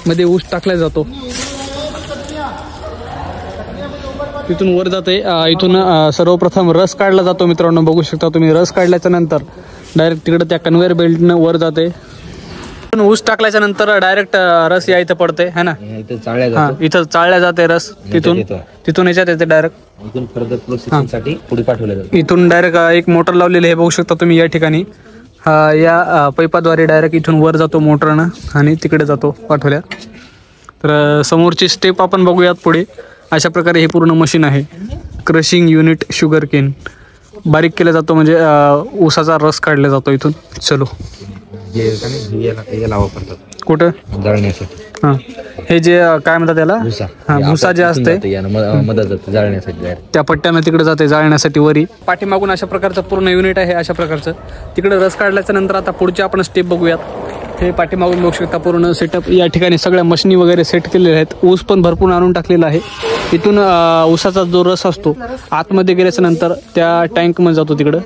मध्ये ऊस टाकला जातो. तिथून वर जाते. इथून सर्वप्रथम रस काढला जातो. मित्रांनो बघू शकता तुम्ही, रस काढल्याच्या नंतर डायरेक्ट तिकडे त्या कन्व्हेअर बेल्टनं वर जाते. ऊस टाकल्याच्या नंतर डायरेक्ट रस या इथं पडते है ना. इथं चाळल्या जातं. इथं चाळल्या जाते रस. तिथून याच्यात येते डायरेक्ट. इथून फर्दर प्रोसेसिंगसाठी पुढे पाठवलं जातं. इथून डायरेक्ट एक मोटर लावलेली आहे बघू शकता तुम्ही या ठिकाणी. या पैपाद्वारे डायरेक्ट इथून वर जातो मोटरनं आणि तिकडे जातो पाठवल्या. तर समोरची स्टेप आपण बघूयात पुढे. अशा प्रकारे हे पूर्ण मशीन आहे. क्रशिंग युनिट शुगर केन बारीक केला जातो म्हणजे ऊसाचा रस काढला जातो इथून. चलो याला वापरतात कुठं जाळण्यासाठी. हां, हे जे काय म्हणतात त्याला भुसा जे असते मदत जाते जाळण्यासाठी. त्या पट्ट्यानं तिकडे जाते जाळण्यासाठी वरी. पाठीमागून अशा प्रकारचं पूर्ण युनिट आहे. अशा प्रकारचं तिकडे रस काढल्याच्या नंतर आता पुढचे आपण स्टेप बघूयात. हे पाठीमागून बघू शकता पूर्ण सेटअप. या ठिकाणी सगळ्या मशिनी वगैरे सेट केलेल्या आहेत. ऊस पण भरपूर आणून टाकलेला आहे. इथून ऊसाचा जो रस असतो आतमध्ये गेल्याच्या नंतर त्या टँकमध्ये जातो तिकडं.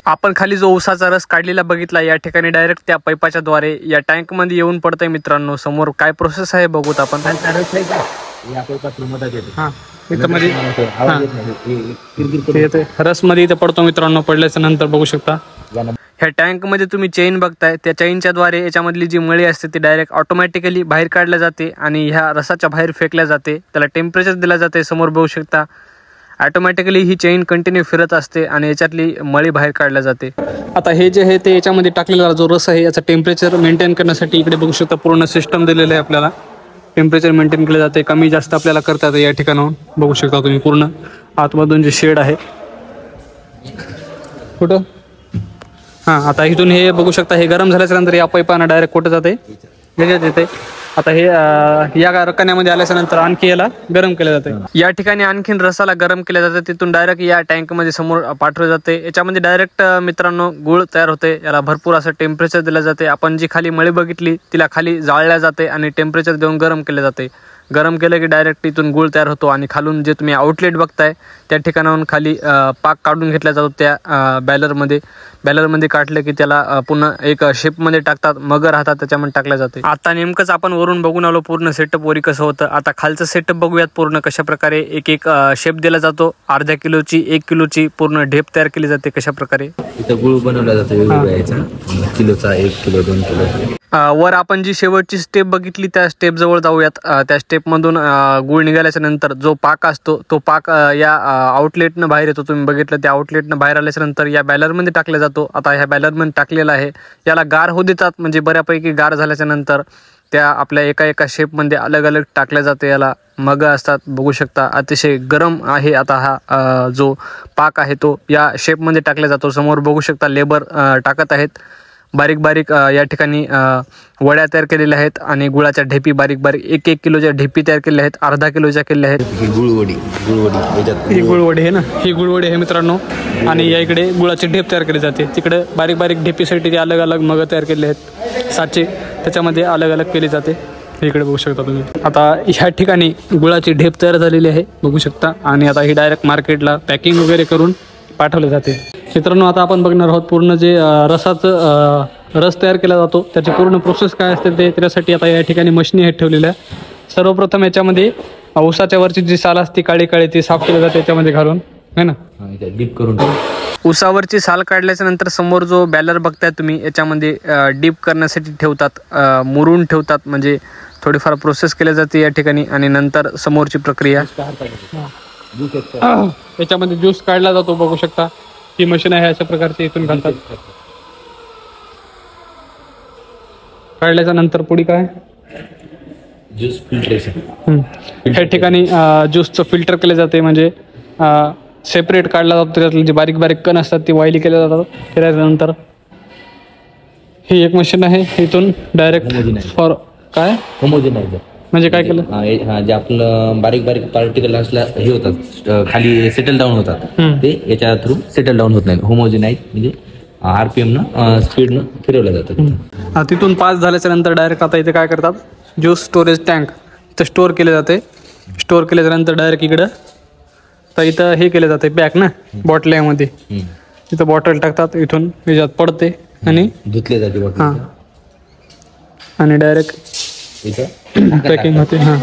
आपण खाली जो ऊसाचा रस काढलेला बघितला या ठिकाणी डायरेक्ट त्या पैपाच्या द्वारे या टँकमध्ये येऊन पडतंय. मित्रांनो समोर काय प्रोसेस आहे बघूत आपण. रस मध्ये इथे पडतो मित्रांनो. पडल्याच्या नंतर बघू शकता ह्या टँक मध्ये तुम्ही चेन बघताय. त्या चेनच्या द्वारे याच्यामधली जी मळी असते ती डायरेक्ट ऑटोमॅटिकली बाहेर काढल्या जाते आणि ह्या रसाच्या बाहेर फेकल्या जाते. त्याला टेम्परेचर दिलं जाते. समोर बघू शकता ऑटोमॅटिकली ही चेन कंटिन्यू फिरत असते आणि याच्यातली मळी बाहेर काढल्या जाते. आता हे जे आहे ते याच्यामध्ये टाकलेला जो रस आहे याचा टेम्परेचर मेंटेन करण्यासाठी इकडे बघू शकता पूर्ण सिस्टम दिलेलं आहे. आपल्याला टेम्परेचर मेंटेन केलं जाते. कमी जास्त आपल्याला करता येतं. या ठिकाणाहून बघू शकता तुम्ही पूर्ण आतमधून जे शेड आहे कुठं. हां, आता इथून हे बघू शकता हे गरम झाल्याच्या नंतर या पैपानं डायरेक्ट कुठं जाते याच्यात येते. आता हे या रकान्यामध्ये आल्याच्या नंतर आणखी याला गरम केलं जाते. या ठिकाणी आणखीन रसाला गरम केलं जातं. तिथून डायरेक्ट या टँकमध्ये समोर पाठवलं जाते. याच्यामध्ये डायरेक्ट मित्रांनो गुळ तयार होते. याला भरपूर असं टेम्परेचर दिलं जाते. आपण जी खाली मळी बघितली तिला खाली जाळल्या जाते आणि टेम्परेचर देऊन गरम केले जाते. गरम केलं की डायरेक्ट इथून गुळ तयार होतो आणि खालून जे तुम्ही आउटलेट बघताय त्या ठिकाणाहून खाली पाक काढून घेतला जातो त्या बॅलरमध्ये काढलं की त्याला पुन्हा एक शेपमध्ये टाकतात. मग राहतात त्याच्यामध्ये टाकल्या जाते. आता नेमकंच आपण वरून बघून आलो पूर्ण सेटअप वरी कसं होतं. आता खालचं सेटअप बघूयात पूर्ण कशा प्रकारे एक एक शेप दिला जातो. अर्ध्या किलोची 1 किलोची पूर्ण ढेप तयार केली जाते. कशा प्रकारे इथं गुळ बनवला जातो वेगवेगळ्या याचा किलोचा 1 किलो 2 किलो. वर आपण जी शेवटची स्टेप बघितली त्या स्टेप जवळ जाऊयात. त्या स्टेपमधून गुळ निघाल्याच्या नंतर जो पाक असतो तो पाक या आउटलेटनं बाहेर येतो. तुम्ही बघितलं त्या आउटलेटनं बाहेर आल्याच्या नंतर या बॅलरमध्ये टाकला जातो. आता ह्या बॅलरमध्ये टाकलेला आहे. याला गार होऊ देतात म्हणजे बऱ्यापैकी गार झाल्याच्या नंतर त्या आपल्या एका शेपमध्ये अलग अलग टाकल्या जाते. याला मग असतात बघू शकता. अतिशय गरम आहे. आता हा जो पाक आहे तो या शेपमध्ये टाकला जातो. समोर बघू शकता लेबर टाकत आहेत. बारीक बारीक या ठिकाणी वड्या तयार केलेल्या आहेत आणि गुळाच्या ढेपी बारीक बारीक 1-1 किलोच्या ढेपी तयार केलेल्या आहेत. अर्धा किलोच्या केलेल्या आहेत. ही गुळवडी ही गुळवडी आहे ना. ही गुळवडी आहे मित्रांनो. आणि या इकडे गुळाची ढेप तयार केली जाते. तिकडे बारीक बारीक ढेपीसाठी ते अलग अलग मग तयार केले आहेत. साचे त्याच्यामध्ये अलग अलग केली जाते. इकडे बघू शकता तुम्ही. आता ह्या ठिकाणी गुळाची ढेप तयार झालेली आहे बघू शकता. आणि आता ही डायरेक्ट मार्केटला पॅकिंग वगैरे करून पाठवले जाते. मित्रांनो आता आपण बघणार आहोत पूर्ण जे रसाचं रस तयार केला जातो त्याची पूर्ण प्रोसेस काय असते ते. त्यासाठी आता या ठिकाणी मशिनी आहेत ठेवलेल्या. सर्वप्रथम याच्यामध्ये ऊसाच्या वरची जी साल असते काळी काळी ती साफ केली जाते याच्यामध्ये घालून है ना. डीप करून ऊसावरची साल काढल्याच्या नंतर समोर जो बॅलर बघताय तुम्ही याच्यामध्ये डीप करण्यासाठी ठेवतात. मुरून ठेवतात म्हणजे थोडीफार प्रोसेस केली जाते या ठिकाणी. आणि नंतर समोरची प्रक्रिया याच्यामध्ये ज्यूस काढला जातो बघू शकता. ही मशीन आहे अशा प्रकारची. इथून घालतात. काढल्याच्या नंतर पुढे काय ज्यूस फिल्ट्रेशन. ह्या ठिकाणी ज्यूसचं फिल्टर केले जाते, म्हणजे सेपरेट काढला जातो, त्यातले जे बारीक बारीक कण असतात ते वायली केले जातात. केल्यानंतर ही एक मशीन आहे, इथून डायरेक्ट फॉर काय होमोजेनायझर म्हणजे काय केलं, जे आपलं बारीक बारीक पार्टिकल असल्या हे होतात खाली सेटल डाऊन होतात, ते याच्या थ्रू सेटल डाऊन होत नाही. होमोजेनाइज म्हणजे RPM न स्पीडनं फिरवलं जातं. तिथून पास झाल्याच्या नंतर डायरेक्ट आता इथे काय करतात, ज्यूस स्टोरेज टँक इथं स्टोअर केले जाते. स्टोअर केल्याच्यानंतर डायरेक्ट इकडं तर इथं हे केले जाते पॅक ना बॉटल्यामध्ये, तिथं बॉटल टाकतात, इथून याच्यात पडते आणि धुतले जाते बॉटल हां आणि डायरेक्ट इथं पॅकिंग होते. हां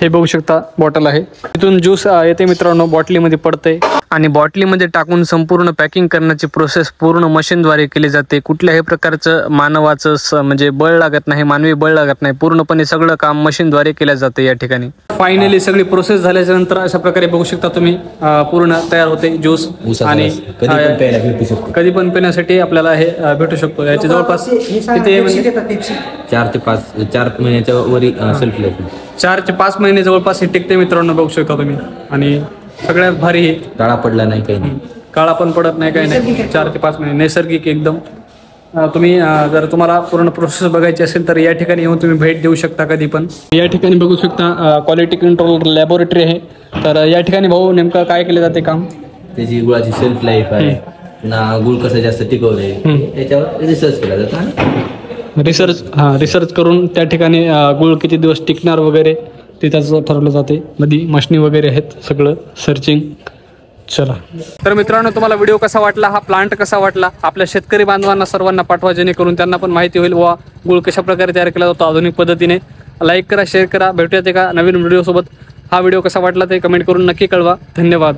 हे बघू शकता बॉटल आहे, इथून ज्यूस येते मित्रांनो, बॉटलीमध्ये पडते आणि बॉटलीमध्ये टाकून संपूर्ण पॅकिंग करण्याची प्रोसेस पूर्ण मशीनद्वारे केली जाते. कुठल्याही प्रकारचं मानवाचं म्हणजे बळ लागत नाही, मानवी बळ लागत नाही, पूर्णपणे सगळं काम मशीनद्वारे केलं जाते या ठिकाणी. फायनली सगळी प्रोसेस झाल्याच्या नंतर अशा प्रकारे बघू शकता तुम्ही पूर्ण तयार होते ज्यूस आणि कधी पण पिण्यासाठी आपल्याला हे भेटू शकतो. याची जवळपास किती 4 महिन्याच्या वरी सेल्फ लाईफ 4 ते 5 महिने जवळपास हे टिकते मित्रांनो, बघू शकता तुम्ही. आणि सगळ्यात भारी हे काळा पडला नाही, काही नाही, काळा पण पडत नाही, काही नाही. 4 ते 5 महिने नैसर्गिक एकदम. तुम्ही जर तुम्हाला पूर्ण प्रोसेस बघायची असेल तर या ठिकाणी येऊन तुम्ही भेट देऊ शकता कधी पण. या ठिकाणी बघू शकता क्वालिटी कंट्रोल लॅबोरेटरी आहे. तर या ठिकाणी भाऊ नेमकं काय केले जाते काम, त्याची गुळाची सेल्फ लाईफ आहे ना, गुळ कसं जास्त टिकवले त्याच्यावर रिसर्च केला जातो. रिसर्च करून त्या ठिकाणी गुळ किती दिवस टिकणार वगैरे ते त्याचं ठरवलं जाते. मध्ये मशनी वगैरे आहेत, सगळं सर्चिंग. चला तर मित्रांनो, तुम्हाला व्हिडिओ कसा वाटला, हा प्लांट कसा वाटला, आपल्या शेतकरी बांधवांना सर्वांना पाठवा, जेणेकरून त्यांना पण माहिती होईल वा गुळ कशा प्रकारे तयार केला जातो आधुनिक पद्धतीने. लाईक करा, शेअर करा, भेटूयात एका नवीन व्हिडिओसोबत. हा व्हिडिओ कसा वाटला ते कमेंट करून नक्की कळवा. धन्यवाद.